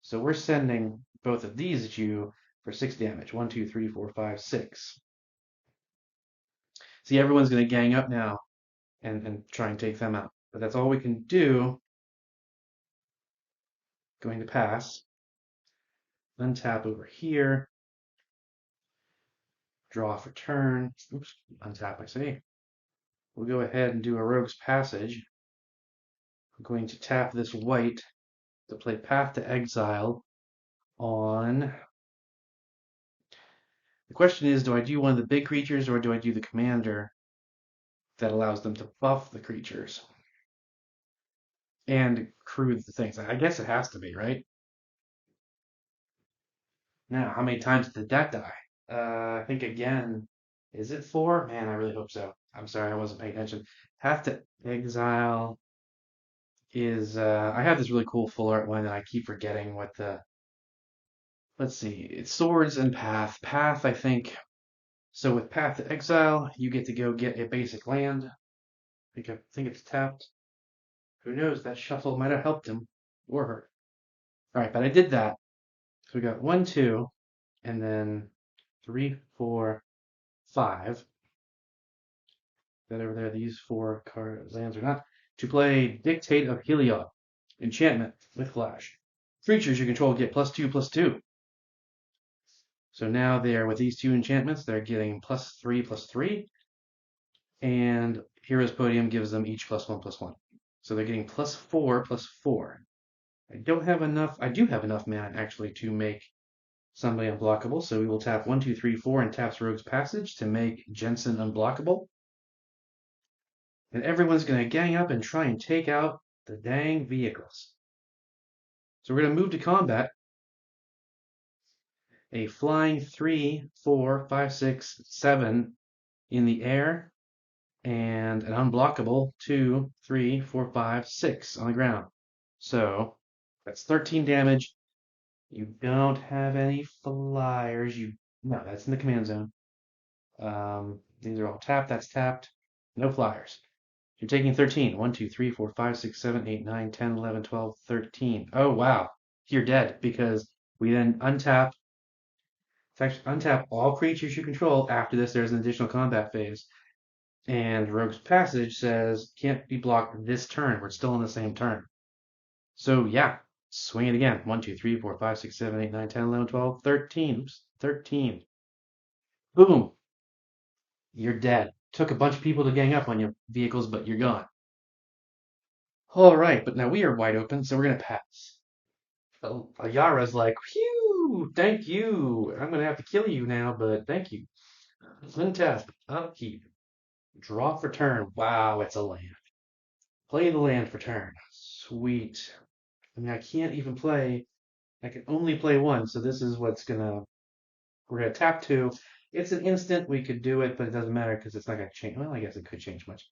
So we're sending both of these at you for 6 damage. 1, 2, 3, 4, 5, 6. See, everyone's going to gang up now and try and take them out. But that's all we can do. Going to pass. Untap over here. Draw for turn. Oops, untap, I say. We'll go ahead and do a Rogue's Passage. I'm going to tap this white to play Path to Exile on... The question is, do I do one of the big creatures or do I do the commander that allows them to buff the creatures and crew the things? I guess it has to be, right? Now, how many times did that die? I think again, is it 4? Man, I really hope so. I'm sorry, I wasn't paying attention. Path to Exile is, I have this really cool full art one and I keep forgetting what the, let's see, it's Swords and Path. Path, I think. So with Path to Exile, you get to go get a basic land. I think it's tapped. Who knows? That shuffle might have helped him or her. All right, but I did that. So we got 1, 2, and then 3, 4, 5. That over there, these 4 card lands are not. To play Dictate of Heliod, enchantment with flash. Creatures you control get +2/+2. So now they're with these 2 enchantments, they're getting +3/+3, and Hero's Podium gives them each +1/+1. So they're getting +4/+4. I don't have enough. I do have enough mana actually to make somebody unblockable. So we will tap 1, 2, 3, 4 and taps Rogue's Passage to make Jensen unblockable. And everyone's going to gang up and try and take out the dang vehicles. So we're going to move to combat. A flying 3, 4, 5, 6, 7 in the air, and an unblockable 2, 3, 4, 5, 6 on the ground. So that's 13 damage. You don't have any flyers. No, that's in the command zone. These are all tapped. That's tapped. No flyers. You're taking 13. 1, 2, 3, 4, 5, 6, 7, 8, 9, 10, 11, 12, 13. Oh, wow. You're dead because we then untap. It's actually untap all creatures you control. After this, there's an additional combat phase. And Rogue's Passage says can't be blocked this turn. We're still in the same turn. So, yeah. Swing it again. 1, 2, 3, 4, 5, 6, 7, 8, 9, 10, 11, 12, 13. Oops. 13. Boom. You're dead. Took a bunch of people to gang up on your vehicles, but you're gone. All right, but now we are wide open, so we're going to pass. Ayara's like, phew, thank you. I'm going to have to kill you now, but thank you. Untap, upkeep, draw for turn. Wow, it's a land. Play the land for turn. Sweet. I mean, I can't even play. I can only play 1, so this is what's going to... We're going to tap 2. It's an instant. We could do it, but it doesn't matter because it's not going to change. Well, I guess it could change much.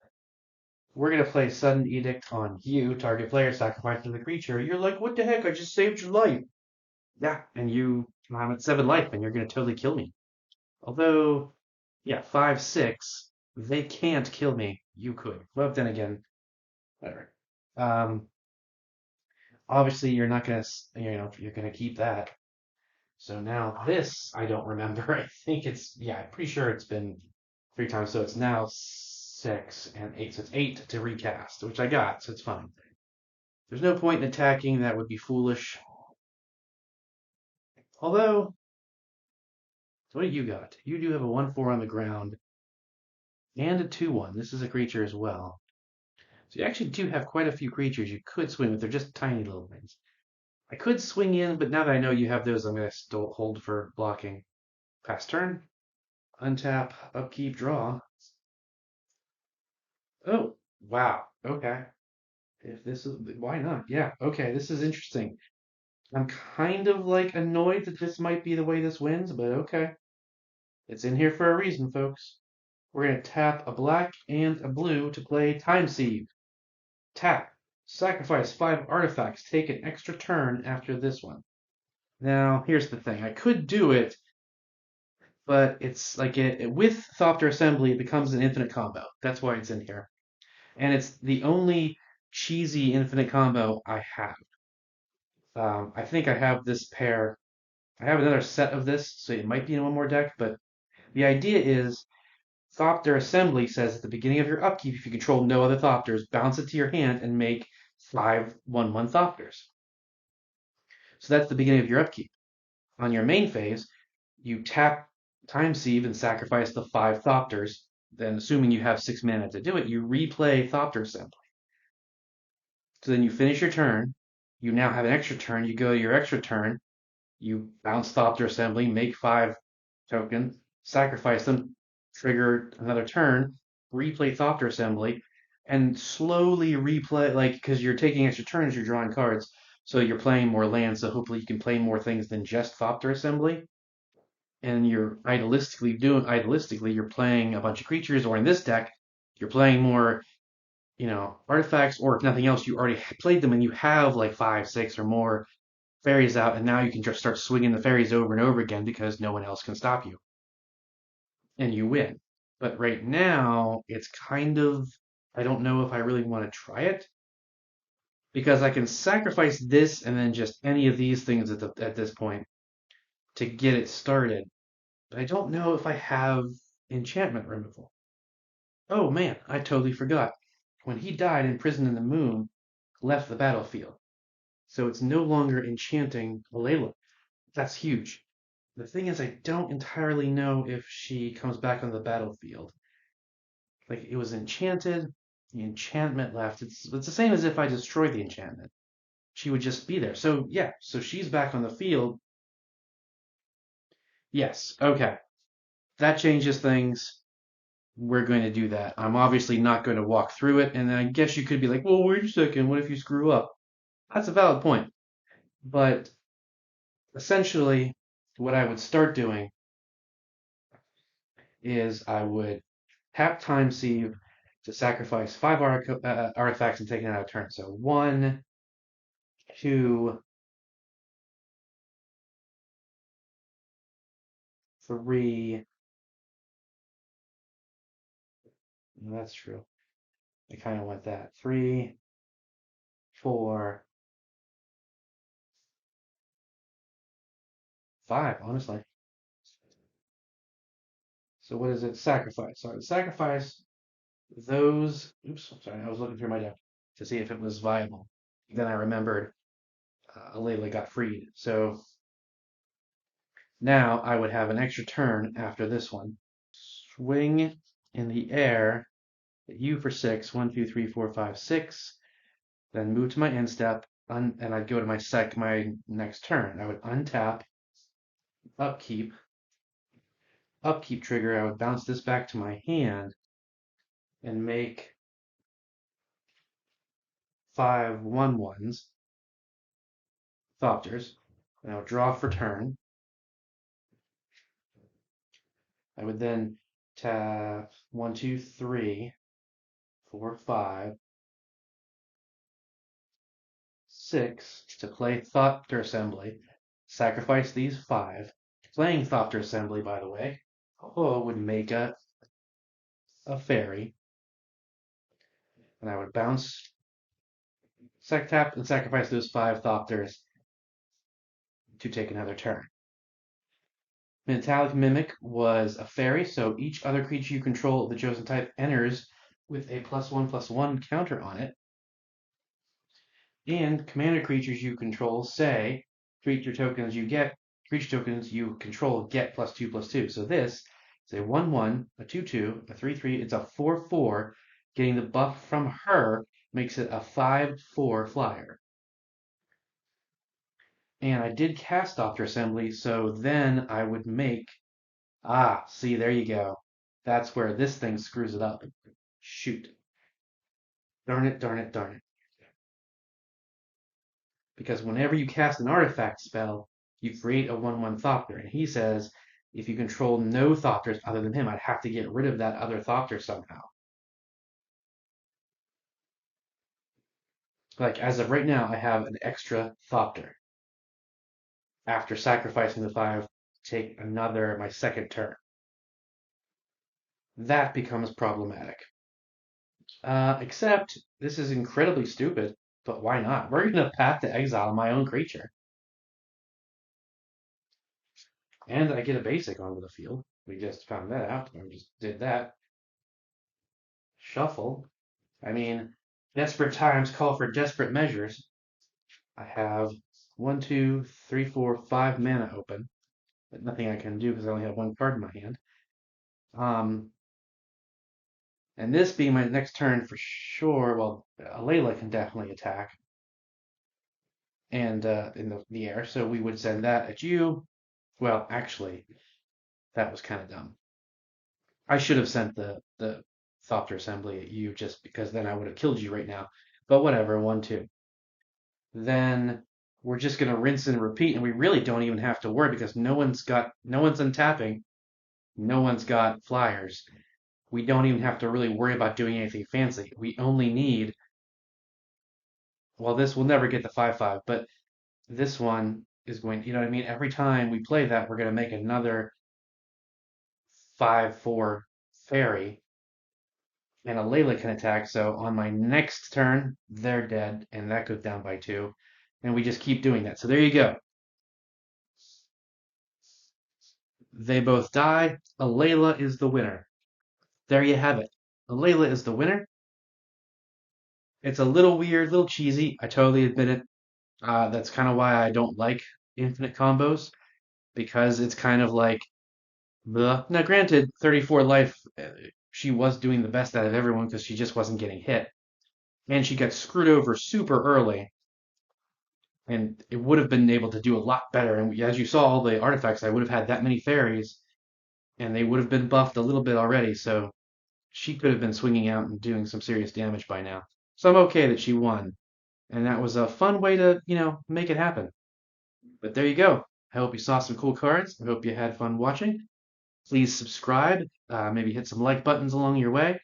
We're going to play Sudden Edict on you. Target player sacrifices the creature. You're like, what the heck? I just saved your life. Yeah, and I'm at 7 life, and you're going to totally kill me. Although, yeah, 5, 6, they can't kill me. You could. Well, then again, whatever. Obviously, you're not going to, you're going to keep that. So now this, I don't remember. I think I'm pretty sure it's been 3 times. So it's now 6 and 8. So it's 8 to recast, which I got, so it's fine. There's no point in attacking. That would be foolish. Although, so what do you got? You do have a 1/4 on the ground and a 2/1. This is a creature as well. So you actually do have quite a few creatures you could swing with. They're just tiny little things. I could swing in, but now that I know you have those, I'm going to still hold for blocking. Pass turn. Untap, upkeep, draw. Oh, wow. Okay. If this is, why not? Yeah, okay, this is interesting. I'm kind of like annoyed that this might be the way this wins, but okay. It's in here for a reason, folks. We're going to tap a black and a blue to play Time Sieve. Tap. Sacrifice 5 artifacts. Take an extra turn after this one. Now, here's the thing. I could do it, but it's like with Thopter Assembly, it becomes an infinite combo. That's why it's in here. And it's the only cheesy infinite combo I have. I think I have this pair. I have another set of this, so it might be in one more deck, but the idea is Thopter Assembly says at the beginning of your upkeep, if you control no other Thopters, bounce it to your hand and make 5/1/1 Thopters. So that's the beginning of your upkeep. On your main phase, you tap Time Sieve and sacrifice the 5 Thopters. Then, assuming you have 6 mana to do it, you replay Thopter Assembly. So then you finish your turn. You now have an extra turn. You go to your extra turn. You bounce Thopter Assembly, make 5 tokens, sacrifice them, trigger another turn, replay Thopter Assembly, and slowly replay, like, because you're taking extra turns, you're drawing cards, so you're playing more lands, so hopefully you can play more things than just Thopter Assembly. And you're idealistically, you're playing a bunch of creatures, or in this deck, you're playing more, artifacts, or if nothing else, you already played them and you have like 5, 6, or more fairies out, and now you can just start swinging the fairies over and over again because no one else can stop you, and you win. But right now, it's kind of, I don't know if I really want to try it because I can sacrifice this and then just any of these things at this point to get it started. But I don't know if I have enchantment removal. Oh man, I totally forgot. When he died, imprisoned in the moon, left the battlefield. So it's no longer enchanting Alela. That's huge. The thing is, I don't entirely know if she comes back on the battlefield. Like, it was enchanted, the enchantment left. It's the same as if I destroyed the enchantment. She would just be there. So, yeah, so she's back on the field. Yes, okay. That changes things. We're going to do that. I'm obviously not going to walk through it, and I guess you could be like, well, wait a second, what if you screw up? That's a valid point. But essentially, what I would start doing is I would tap Time Sieve to sacrifice 5 artifacts and take it out of turn. So 1, 2, 3. No, that's true. I kind of want that. 3, 4, 5, honestly. So what is it? Sacrifice. So I would sacrifice those. Oops, sorry, I was looking through my deck to see if it was viable. Then I remembered Alela got freed. So now I would have an extra turn after this one. Swing in the air, hit you for 6. 1, 2, 3, 4, 5, 6. Then move to my end step, and I'd go to my next turn. I would untap, upkeep, upkeep trigger. I would bounce this back to my hand and make 5/1/1s, Thopters. And I would draw for turn. I would then tap 1, 2, 3, 4, 5, 6 to play Thopter Assembly. Sacrifice these 5. Playing Thopter Assembly, by the way, would make a fairy. And I would bounce, tap, and sacrifice those 5 Thopters to take another turn. Metallic Mimic was a fairy, so each other creature you control of the chosen type enters with a +1/+1 counter on it. And commander creatures you control, say, creature tokens you control get +2/+2. So this is a 1/1, a 2/2, a 3/3, it's a 4/4. Getting the buff from her makes it a 5/4 flyer. And I did cast Doctor Assembly, so then I would make. See, there you go. That's where this thing screws it up. Shoot. Darn it, darn it, darn it. Because whenever you cast an artifact spell, you create a 1/1 Thopter. And he says, if you control no Thopters other than him, I'd have to get rid of that other Thopter somehow. Like, as of right now, I have an extra Thopter. After sacrificing the 5, take my second turn. That becomes problematic. Except this is incredibly stupid, but why not? We're gonna path to exile my own creature, and I get a basic onto the field. We just found that out. We just did that. Shuffle. I mean, desperate times call for desperate measures. I have one, two, three, four, 5 mana open, but nothing I can do because I only have one card in my hand. Um, and this being my next turn for sure. Well, Alela can definitely attack and in the air, so we would send that at you. Well, actually, that was kind of dumb. I should have sent the Thopter Assembly at you just because then I would have killed you right now. But whatever, 1-2. Then we're just gonna rinse and repeat, and we really don't even have to worry because no one's untapping, no one's got flyers. We don't even have to really worry about doing anything fancy. We only need, well, this will never get the 5/5, but this one is going, you know what I mean? Every time we play that, we're gonna make another 5/4 fairy, and a Layla can attack. So on my next turn, they're dead, and that goes down by 2. And we just keep doing that. So there you go. They both die. Alela is the winner. There you have it. Alela is the winner. It's a little weird, a little cheesy. I totally admit it. That's kind of why I don't like infinite combos because it's kind of like the. Now, granted, 34 life, she was doing the best out of everyone because she just wasn't getting hit, and she got screwed over super early, and it would have been able to do a lot better. And as you saw, all the artifacts, I would have had that many fairies, and they would have been buffed a little bit already. So she could have been swinging out and doing some serious damage by now. So I'm okay that she won. And that was a fun way to, make it happen. But there you go. I hope you saw some cool cards. I hope you had fun watching. Please subscribe. Maybe hit some like buttons along your way.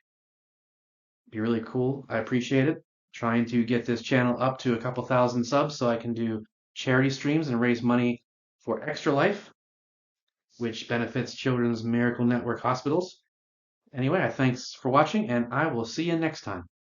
Be really cool. I appreciate it. Trying to get this channel up to a couple thousand subs so I can do charity streams and raise money for Extra Life, which benefits Children's Miracle Network hospitals. Anyway, thanks for watching, and I will see you next time.